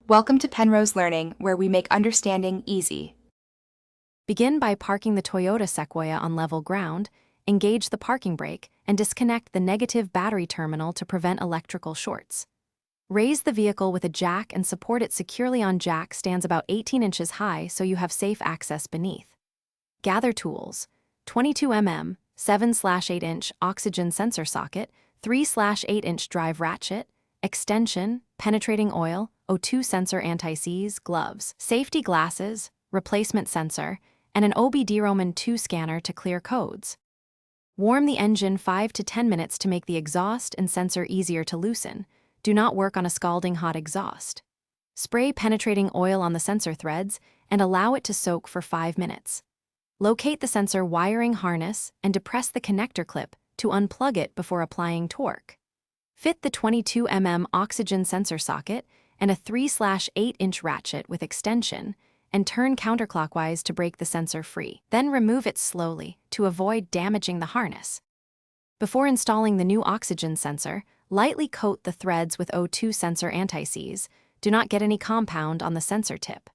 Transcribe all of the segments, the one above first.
Welcome to Penrose Learning, where we make understanding easy. Begin by parking the Toyota Sequoia on level ground, engage the parking brake, and disconnect the negative battery terminal to prevent electrical shorts. Raise the vehicle with a jack and support it securely on jack stands about 18 inches high so you have safe access beneath. Gather tools: 22 mm, 7/8-inch oxygen sensor socket, 3/8-inch drive ratchet, extension, penetrating oil, O2 sensor anti-seize, gloves, safety glasses, replacement sensor, and an OBD-ROMAN 2 scanner to clear codes. Warm the engine 5 to 10 minutes to make the exhaust and sensor easier to loosen. Do not work on a scalding hot exhaust. Spray penetrating oil on the sensor threads and allow it to soak for 5 minutes. Locate the sensor wiring harness and depress the connector clip to unplug it before applying torque. Fit the 22 mm oxygen sensor socket and a 3/8-inch ratchet with extension and turn counterclockwise to break the sensor free. Then remove it slowly to avoid damaging the harness. Before installing the new oxygen sensor, lightly coat the threads with O2 sensor anti-seize. Do not get any compound on the sensor tip.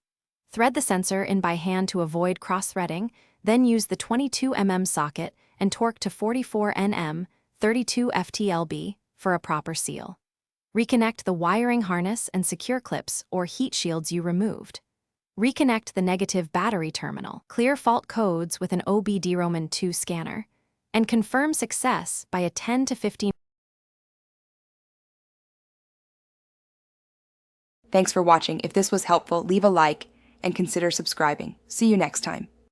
Thread the sensor in by hand to avoid cross-threading, then use the 22 mm socket and torque to 44 Nm, 32 ft-lb for a proper seal. Reconnect the wiring harness and secure clips or heat shields you removed. Reconnect the negative battery terminal. Clear fault codes with an OBD-ROMAN 2 scanner. And confirm success by a 10 to 15. Thanks for watching. If this was helpful, leave a like and consider subscribing. See you next time.